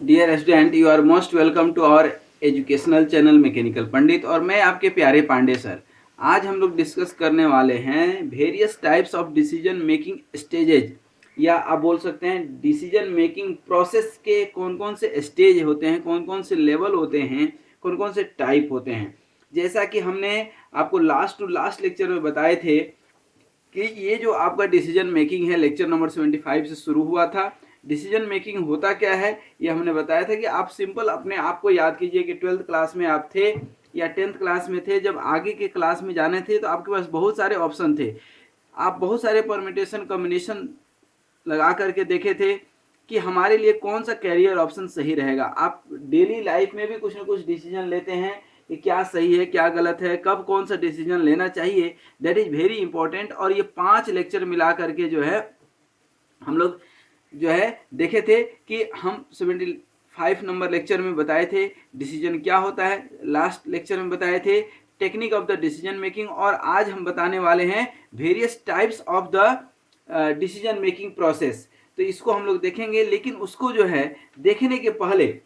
Dear student, you are most welcome to our educational channel mechanical Pandit. और मैं आपके प्यारे पांडे सर। आज हम लोग डिस्कस करने वाले हैं various types of decision making stages, या आप बोल सकते हैं डिसीजन मेकिंग प्रोसेस के कौन कौन से स्टेज होते हैं, कौन कौन से लेवल होते हैं, कौन कौन से टाइप होते हैं। जैसा कि हमने आपको लास्ट टू लास्ट लेक्चर में बताए थे कि ये जो आपका डिसीजन मेकिंग है लेक्चर नंबर 75 से शुरू हुआ था। डिसीजन मेकिंग होता क्या है ये हमने बताया था कि आप सिंपल अपने आप को याद कीजिए कि 12th क्लास में आप थे या 10th क्लास में थे। जब आगे के क्लास में जाने थे तो आपके पास बहुत सारे ऑप्शन थे, आप बहुत सारे परमिटेशन कॉम्बिनेशन लगा करके देखे थे कि हमारे लिए कौन सा कैरियर ऑप्शन सही रहेगा। आप डेली लाइफ में भी कुछ ना कुछ डिसीजन लेते हैं कि क्या सही है क्या गलत है, कब कौन सा डिसीजन लेना चाहिए। That is very important. और ये 5 लेक्चर मिला करके जो है हम लोग जो है देखे थे कि हम 75 नंबर लेक्चर में बताए थे डिसीजन क्या होता है, लास्ट लेक्चर में बताए थे technique of the decision making, और आज हम बताने वाले हैं various types of the decision making process. तो इसको हम लोग देखेंगे, लेकिन उसको जो है देखने के पहले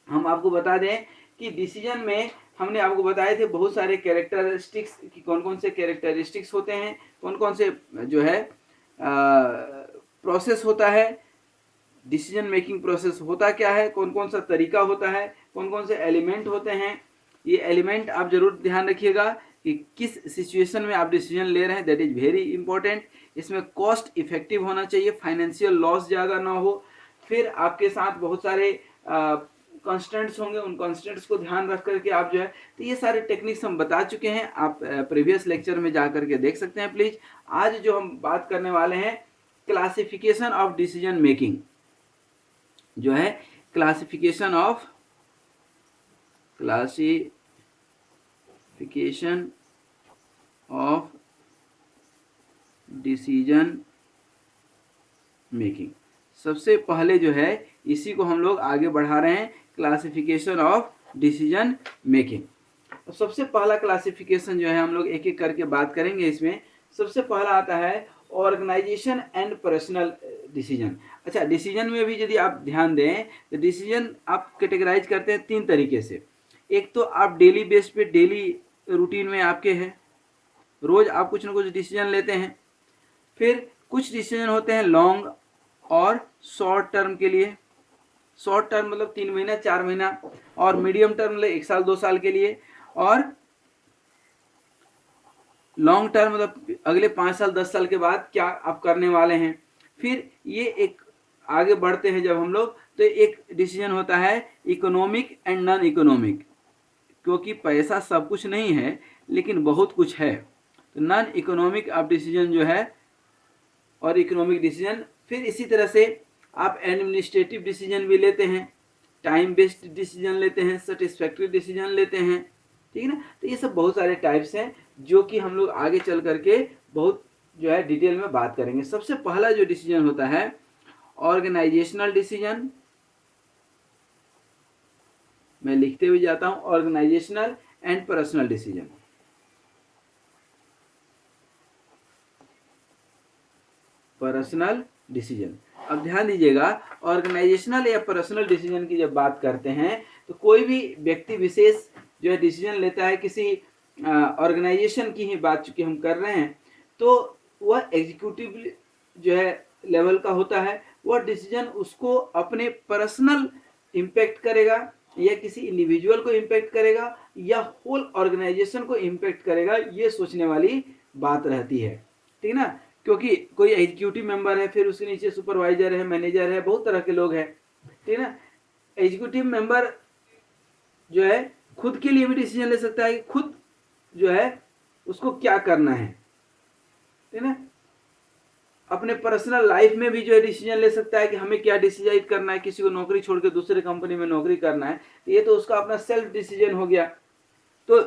हम आपको बता दें कि डिसीजन में हमने आपको बताए थे बहुत सारे कैरेक्टरिस्टिक्स कि कौन कौन से कैरेक्टरिस्टिक्स होते हैं, कौन कौन से जो है प्रोसेस होता है, डिसीजन मेकिंग प्रोसेस होता क्या है, कौन कौन सा तरीका होता है, कौन कौन से एलिमेंट होते हैं। ये एलिमेंट आप जरूर ध्यान रखिएगा कि किस सिचुएशन में आप डिसीजन ले रहे हैं, दैट इज वेरी इंपॉर्टेंट। इसमें कॉस्ट इफेक्टिव होना चाहिए, फाइनेंशियल लॉस ज़्यादा ना हो। फिर आपके साथ बहुत सारे कॉन्स्टेंट्स होंगे, उन कॉन्स्टेंट्स को ध्यान रख करके आप जो है, तो ये सारे टेक्निक्स हम बता चुके हैं, आप प्रीवियस लेक्चर में जा करके देख सकते हैं प्लीज। आज जो हम बात करने वाले हैं क्लासिफिकेशन ऑफ डिसीजन मेकिंग, जो है क्लासिफिकेशन ऑफ डिसीजन मेकिंग। सबसे पहले जो है इसी को हम लोग आगे बढ़ा रहे हैं, क्लासिफिकेशन ऑफ डिसीजन मेकिंग। तो सबसे पहला क्लासिफिकेशन जो है हम लोग एक एक करके बात करेंगे। इसमें सबसे पहला आता है ऑर्गेनाइजेशन एंड पर्सनल डिसीजन। अच्छा, डिसीजन में भी यदि आप ध्यान दें तो डिसीजन आप कैटेगराइज करते हैं 3 तरीके से। एक तो आप डेली बेस पे, डेली रूटीन में आपके हैं, रोज आप कुछ ना कुछ डिसीजन लेते हैं। फिर कुछ डिसीजन होते हैं लॉन्ग और शॉर्ट टर्म के लिए। शॉर्ट टर्म मतलब 3 महीना 4 महीना, और मीडियम टर्म मतलब 1 साल 2 साल के लिए, और लॉन्ग टर्म मतलब अगले 5 साल 10 साल के बाद क्या आप करने वाले हैं। फिर ये एक आगे बढ़ते हैं जब हम लोग, तो एक डिसीजन होता है इकोनॉमिक एंड नॉन इकोनॉमिक, क्योंकि पैसा सब कुछ नहीं है लेकिन बहुत कुछ है। तो नॉन इकोनॉमिक आप डिसीजन जो है और इकोनॉमिक डिसीजन। फिर इसी तरह से आप एडमिनिस्ट्रेटिव डिसीजन भी लेते हैं, टाइम बेस्ड डिसीजन लेते हैं, सेटिस्फैक्ट्री डिसीजन लेते हैं, ठीक है ना। तो ये सब बहुत सारे टाइप्स हैं जो कि हम लोग आगे चल करके बहुत जो है डिटेल में बात करेंगे। सबसे पहला जो डिसीजन होता है ऑर्गेनाइजेशनल डिसीजन, मैं लिखते हुए जाता हूं, organisational and personal decision. Personal decision, अब ध्यान दीजिएगा, ऑर्गेनाइजेशनल या पर्सनल डिसीजन की जब बात करते हैं तो कोई भी व्यक्ति विशेष जो है डिसीजन लेता है, किसी ऑर्गेनाइजेशन की ही बात चूंकि हम कर रहे हैं, तो वह एग्जीक्यूटिव जो है लेवल का होता है। वह डिसीजन उसको अपने पर्सनल इम्पैक्ट करेगा, या किसी इंडिविजुअल को इम्पैक्ट करेगा, या होल ऑर्गेनाइजेशन को इम्पैक्ट करेगा, ये सोचने वाली बात रहती है, ठीक ना। क्योंकि कोई एग्जीक्यूटिव मेंबर है, फिर उसके नीचे सुपरवाइजर है, मैनेजर है, बहुत तरह के लोग हैं, ठीक ना। एग्जीक्यूटिव मेंबर जो है खुद के लिए भी डिसीजन ले सकता है कि खुद जो है उसको क्या करना है, ठीक ना। अपने पर्सनल लाइफ में भी जो है डिसीजन ले सकता है कि हमें क्या डिसाइड करना है, किसी को नौकरी छोड़ के दूसरे कंपनी में नौकरी करना है, ये तो उसका अपना सेल्फ डिसीजन हो गया। तो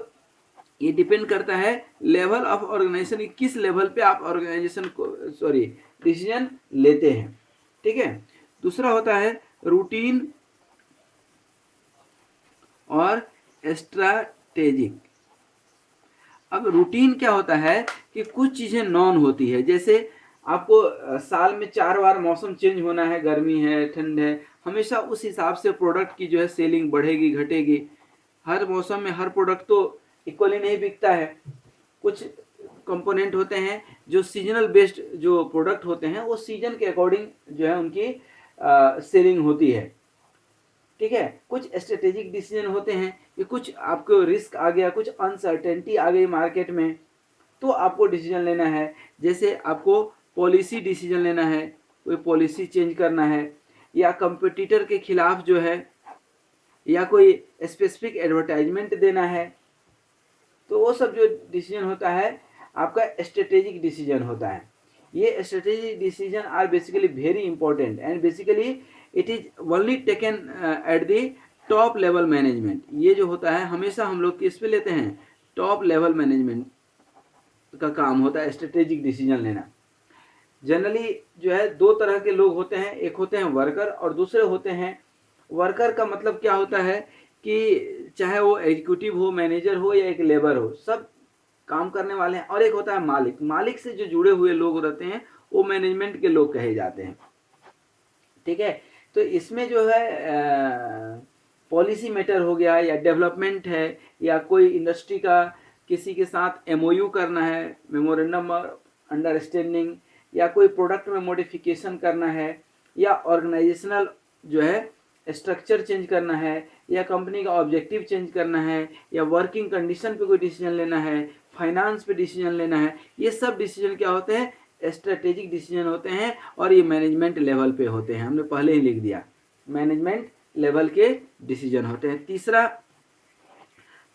ये डिपेंड करता है लेवल ऑफ ऑर्गेनाइजेशन, किस लेवल पे आप ऑर्गेनाइजेशन को डिसीजन लेते हैं, ठीक है। दूसरा होता है रूटीन और स्ट्रैटेजिक। अब रूटीन क्या होता है कि कुछ चीजें नॉन होती है, जैसे आपको साल में 4 बार मौसम चेंज होना है, गर्मी है, ठंड है, हमेशा उस हिसाब से प्रोडक्ट की जो है सेलिंग बढ़ेगी, घटेगी। हर मौसम में हर प्रोडक्ट तो इक्वली नहीं बिकता है। कुछ कंपोनेंट होते हैं जो सीजनल बेस्ड जो प्रोडक्ट होते हैं, वो सीजन के अकॉर्डिंग जो है उनकी सेलिंग होती है। ठीक है, कुछ स्ट्रेटेजिक डिसीजन होते हैं कि कुछ आपको रिस्क आ गया, कुछ अनसर्टेनिटी आ गई मार्केट में, तो आपको डिसीजन लेना है। जैसे आपको पॉलिसी डिसीजन लेना है, कोई पॉलिसी चेंज करना है, या कंपटीटर के खिलाफ जो है, या कोई स्पेसिफिक एडवर्टाइजमेंट देना है, तो वो सब जो डिसीजन होता है आपका स्ट्रेटेजिक डिसीजन होता है। ये strategic decision are basically very important and basically it is only taken at the top level management. ये जो होता है हमेशा हम लोग किस पे लेते हैं, टॉप लेवल मैनेजमेंट का काम होता है स्ट्रेटेजिक डिसीजन लेना। जनरली जो है दो तरह के लोग होते हैं, एक होते हैं वर्कर और दूसरे होते हैं, वर्कर का मतलब क्या होता है कि चाहे वो एग्जीक्यूटिव हो, मैनेजर हो या एक लेबर हो, सब काम करने वाले हैं। और एक होता है मालिक, मालिक से जो जुड़े हुए लोग रहते हैं वो मैनेजमेंट के लोग कहे जाते हैं। ठीक है, तो इसमें जो है पॉलिसी मैटर हो गया, या डेवलपमेंट है, या कोई इंडस्ट्री का किसी के साथ एमओयू करना है, मेमोरेंडम अंडरस्टैंडिंग, या कोई प्रोडक्ट में मॉडिफिकेशन करना है, या ऑर्गेनाइजेशनल जो है स्ट्रक्चर चेंज करना है, या कंपनी का ऑब्जेक्टिव चेंज करना है, या वर्किंग कंडीशन पे कोई डिसीजन लेना है, फाइनेंस पे डिसीजन लेना है, ये सब डिसीजन क्या होते हैं, स्ट्रेटेजिक डिसीजन होते हैं। और ये मैनेजमेंट लेवल पे होते हैं, हमने पहले ही लिख दिया, मैनेजमेंट लेवल के डिसीजन होते हैं। तीसरा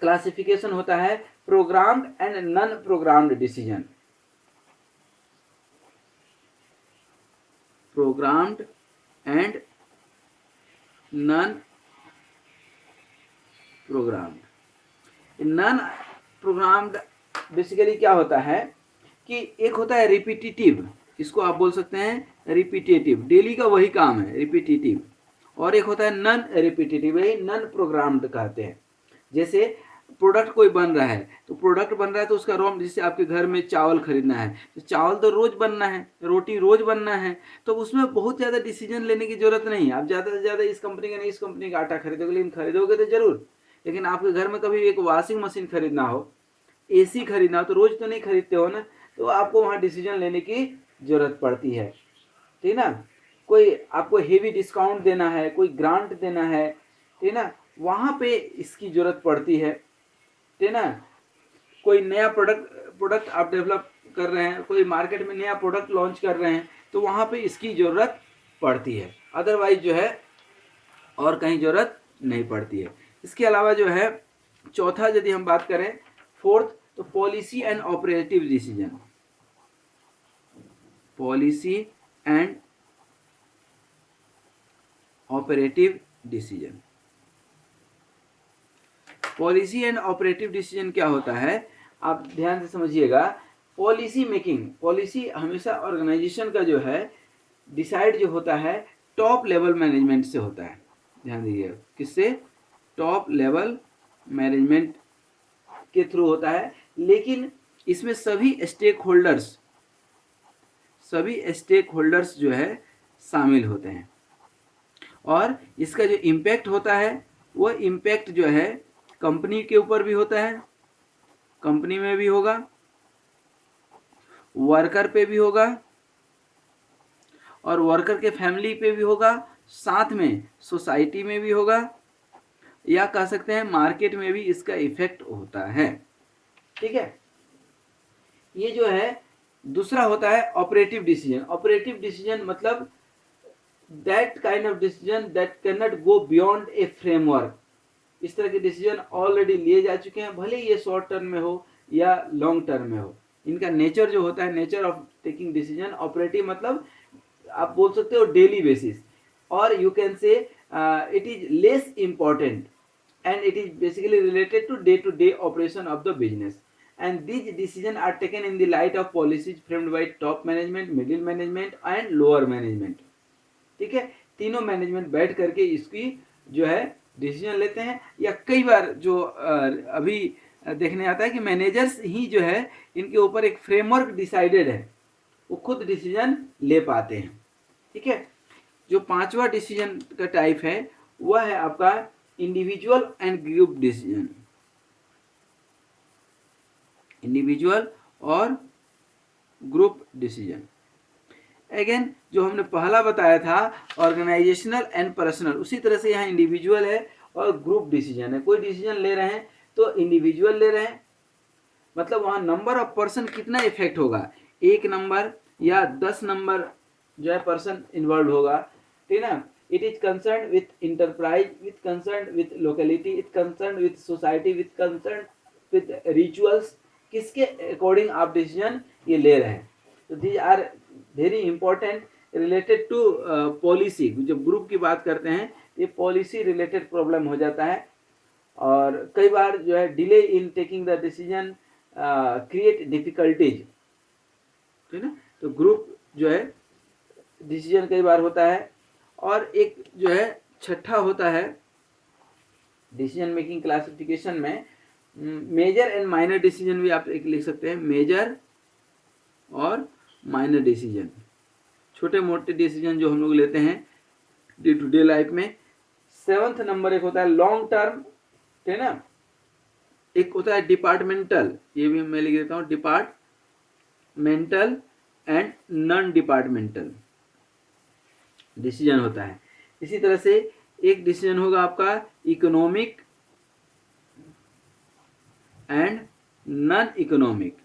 क्लासिफिकेशन होता है programmed and non programmed decision. Programmed and non programmed. Non programmed basically क्या होता है कि एक होता है रिपीटिटिव, इसको आप बोल सकते हैं रिपीटेटिव, डेली का वही काम है रिपीटिटिव। और एक होता है नॉन रिपीटेटिव, यही नॉन प्रोग्राम्ड कहते हैं। जैसे प्रोडक्ट कोई बन रहा है, तो प्रोडक्ट बन रहा है तो उसका रॉ, जैसे आपके घर में चावल खरीदना है, तो चावल तो रोज बनना है, रोटी रोज बनना है, तो उसमें बहुत ज़्यादा डिसीजन लेने की जरूरत नहीं है। आप ज़्यादा से ज़्यादा इस कंपनी का नहीं इस कंपनी का आटा खरीदोगे, लेकिन खरीदोगे तो जरूर। लेकिन आपके घर में कभी एक वॉशिंग मशीन खरीदना हो, एसी खरीदना हो, तो रोज तो नहीं खरीदते हो ना, तो आपको वहाँ डिसीजन लेने की जरूरत पड़ती है। ठीक ना, कोई आपको हेवी डिस्काउंट देना है, कोई ग्रांट देना है, ठीक ना, वहाँ पे इसकी जरूरत पड़ती है। ठीक ना, कोई नया प्रोडक्ट आप डेवलप कर रहे हैं, कोई मार्केट में नया प्रोडक्ट लॉन्च कर रहे हैं, तो वहाँ पे इसकी ज़रूरत पड़ती है, अदरवाइज जो है और कहीं ज़रूरत नहीं पड़ती है। इसके अलावा जो है चौथा यदि हम बात करें, फोर्थ, तो policy and operative decision. Policy and operative decision. Policy and operative decision क्या होता है, आप ध्यान से समझिएगा। पॉलिसी मेकिंग, पॉलिसी हमेशा ऑर्गेनाइजेशन का जो है डिसाइड जो होता है टॉप लेवल मैनेजमेंट से होता है। ध्यान दीजिए, किससे, टॉप लेवल मैनेजमेंट के थ्रू होता है। लेकिन इसमें सभी स्टेक होल्डर्स जो है शामिल होते हैं, और इसका जो इम्पैक्ट होता है वो इम्पैक्ट जो है कंपनी के ऊपर भी होता है, कंपनी में भी होगा, वर्कर पे भी होगा, और वर्कर के फैमिली पे भी होगा, साथ में सोसाइटी में भी होगा, या कह सकते हैं मार्केट में भी इसका इफेक्ट होता है। ठीक है, ये जो है दूसरा होता है ऑपरेटिव डिसीजन। ऑपरेटिव डिसीजन मतलब that kind of decision that can not go beyond A framework. इस तरह के डिसीजन ऑलरेडी लिए जा चुके हैं, भले ये शॉर्ट टर्म में हो या लॉन्ग टर्म में हो। इनका नेचर जो होता है, nature of taking decision, operative मतलब आप बोल सकते हो डेली बेसिस, और you can say it is less important and it is basically related to day operation of the business, and these decisions are taken in the light of policies framed by top management, middle management and lower management। ठीक है, तीनों management बैठ करके इसकी जो है decision लेते हैं, या कई बार जो अभी देखने आता है कि मैनेजर्स ही जो है इनके ऊपर एक फ्रेमवर्क डिसाइडेड है, वो खुद डिसीजन ले पाते हैं। ठीक है, जो पांचवा डिसीजन का टाइप है वह है आपका individual and group decision. Individual और ग्रुप डिसीजन, अगेन जो हमने पहला बताया था ऑर्गेनाइजेशनल एंड पर्सनल, उसी तरह से यहाँ इंडिविजुअल है और ग्रुप डिसीजन है। कोई डिसीजन ले रहे हैं तो इंडिविजुअल ले रहे हैं, मतलब वहाँ नंबर ऑफ पर्सन कितना इफेक्ट होगा, 1 नंबर या 10 नंबर जो है पर्सन इन्वॉल्व होगा। ठीक है ना, it is concern with enterprise, with concern with locality, it concern with society, with concern with rituals, किसके अकॉर्डिंग आप डिसीजन ये ले रहे हैं। तो these are very important related to policy. जब ग्रुप की बात करते हैं ये पॉलिसी रिलेटेड प्रॉब्लम हो जाता है, और कई बार जो है delay in taking the decision create difficulties. ठीक है ना, तो ग्रुप जो है डिसीजन कई बार होता है। और एक जो है छठा होता है डिसीजन मेकिंग क्लासिफिकेशन में मेजर एंड माइनर डिसीजन भी आप एक लिख सकते हैं, मेजर और माइनर डिसीजन, छोटे मोटे डिसीजन जो हम लोग लेते हैं डे टू डे लाइफ में। 7th नंबर एक होता है लॉन्ग टर्म, ठीक है ना, एक होता है डिपार्टमेंटल, ये भी मैं लिख देता हूँ, departmental and non departmental decision होता है। इसी तरह से एक डिसीजन होगा आपका इकोनॉमिक एंड नॉन इकोनॉमिक।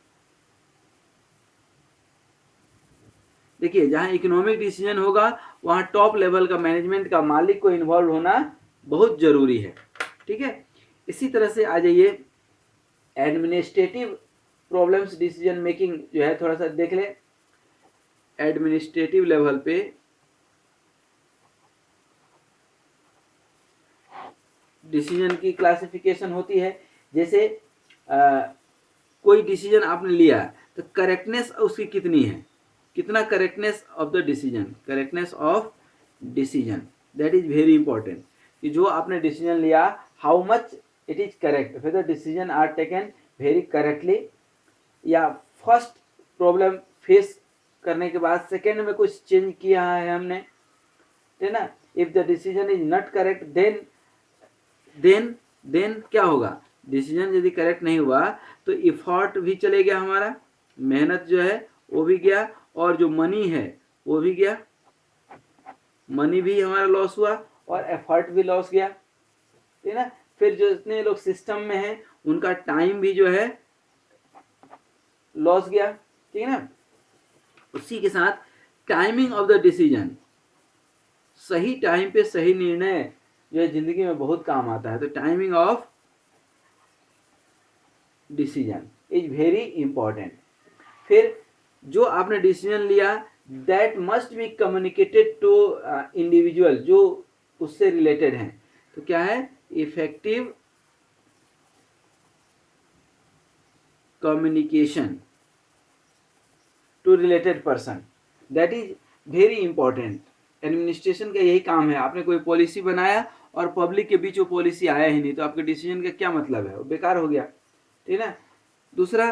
देखिए जहां इकोनॉमिक डिसीजन होगा वहां टॉप लेवल का मैनेजमेंट का मालिक को इन्वॉल्व होना बहुत जरूरी है। ठीक है, इसी तरह से आ जाइए एडमिनिस्ट्रेटिव प्रॉब्लम्स डिसीजन मेकिंग जो है थोड़ा सा देख ले। एडमिनिस्ट्रेटिव लेवल पे डिसीजन की क्लासिफिकेशन होती है। जैसे कोई डिसीजन आपने लिया तो करेक्टनेस उसकी कितनी है, कितना correctness of the decision, correctness of decision, that is very important कि जो आपने डिसीजन लिया how much it is correct, whether decision are taken very correctly, या फर्स्ट प्रॉब्लम फेस करने के बाद सेकेंड में कुछ चेंज किया है हमने, ठीक है ना। If the decision is not correct then क्या होगा, डिसीजन यदि करेक्ट नहीं हुआ तो इफर्ट भी चले गया, हमारा मेहनत जो है वो भी गया, और जो मनी है वो भी गया, मनी भी हमारा लॉस हुआ और एफर्ट भी लॉस गया, ठीक है ना। फिर जो जितने लोग सिस्टम में हैं उनका टाइम भी जो है लॉस गया, ठीक है ना। उसी के साथ टाइमिंग ऑफ द डिसीजन, सही टाइम पे सही निर्णय जो है जिंदगी में बहुत काम आता है। तो timing of decision is very important. फिर जो आपने डिसीजन लिया that must be communicated to individual जो उससे रिलेटेड हैं। तो क्या है, effective communication to related person, that is very important. Administration का यही काम है, आपने कोई पॉलिसी बनाया और पब्लिक के बीच वो पॉलिसी आया ही नहीं तो आपके डिसीजन का क्या मतलब है, वो बेकार हो गया, ठीक है ना। दूसरा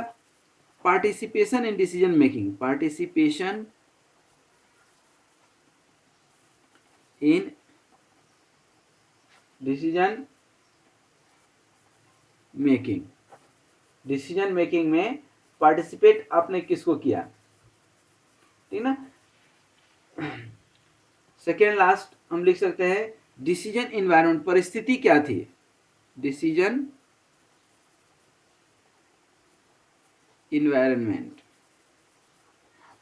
participation in decision making, participation in decision making, decision making में पार्टिसिपेट आपने किसको किया, ठीक ना। सेकेंड लास्ट हम लिख सकते हैं डिसीजन इन्वायरमेंट, परिस्थिति क्या थी, डिसीजन इन्वायरमेंट।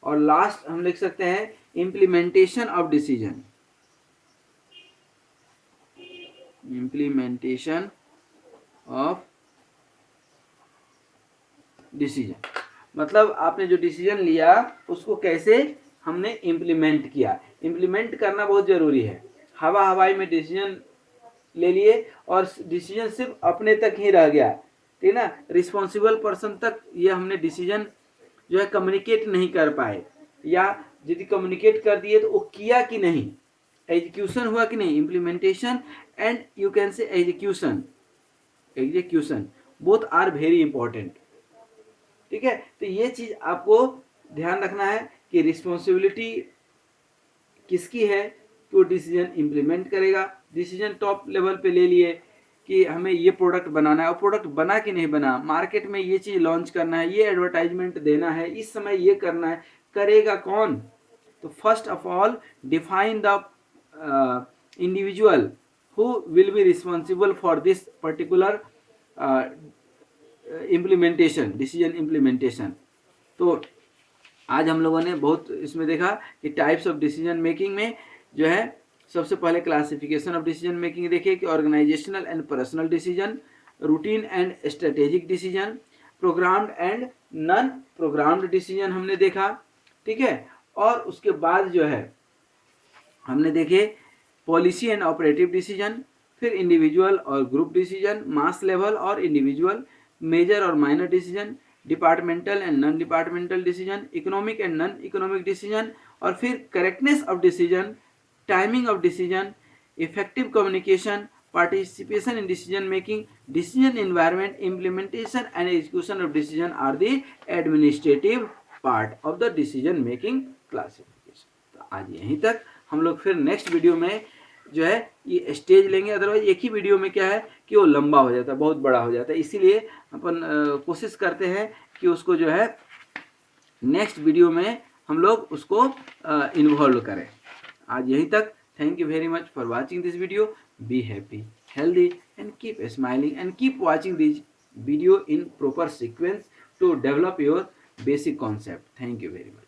और लास्ट हम लिख सकते हैं implementation of decision, implementation of decision, मतलब आपने जो डिसीजन लिया उसको कैसे हमने इम्प्लीमेंट किया। इम्प्लीमेंट करना बहुत जरूरी है, हवा हवाई में डिसीजन ले लिए और डिसीजन सिर्फ अपने तक ही रह गया, ठीक है ना, रिस्पॉन्सिबल पर्सन तक ये हमने डिसीजन जो है कम्युनिकेट नहीं कर पाए, या यदि कम्युनिकेट कर दिए तो वो किया कि नहीं, एग्जीक्यूशन हुआ कि नहीं। Implementation and you can say execution, execution both are very important, ठीक है। तो ये चीज आपको ध्यान रखना है कि रिस्पॉन्सिबिलिटी किसकी है कि वो डिसीजन इम्प्लीमेंट करेगा। डिसीजन टॉप लेवल पे ले लिए कि हमें ये प्रोडक्ट बनाना है, और प्रोडक्ट बना कि नहीं बना, मार्केट में ये चीज़ लॉन्च करना है, ये एडवर्टाइजमेंट देना है, इस समय ये करना है, करेगा कौन? तो first of all define the individual who will be responsible for this particular implementation, decision implementation. तो आज हम लोगों ने बहुत इसमें देखा कि टाइप्स ऑफ डिसीजन मेकिंग में जो है सबसे पहले क्लासिफिकेशन ऑफ डिसीजन मेकिंग देखे कि organisational and personal decision, routine and strategic decision, programmed and non programmed decision हमने देखा, ठीक है। और उसके बाद जो है हमने देखे पॉलिसी एंड ऑपरेटिव डिसीजन, फिर इंडिविजुअल और ग्रुप डिसीजन, मास लेवल और इंडिविजुअल, मेजर और minor decision, departmental and non departmental decision, economic and non economic decision, और फिर correctness of decision, timing of decision, effective communication, participation in decision making, decision environment, implementation and execution of decision are the administrative part of the decision making classification। तो आज यहीं तक, हम लोग फिर next video में जो है ये स्टेज लेंगे। अदरवाइज एक ही वीडियो में क्या है कि वो लंबा हो जाता है, बहुत बड़ा हो जाता है, इसीलिए अपन कोशिश करते हैं कि उसको जो है नेक्स्ट वीडियो में हम लोग उसको इन्वॉल्व करें। आज यहीं तक। Thank you very much for watching this video. Be happy, healthy and keep smiling and keep watching this video in proper sequence to develop your basic concept. Thank you very much.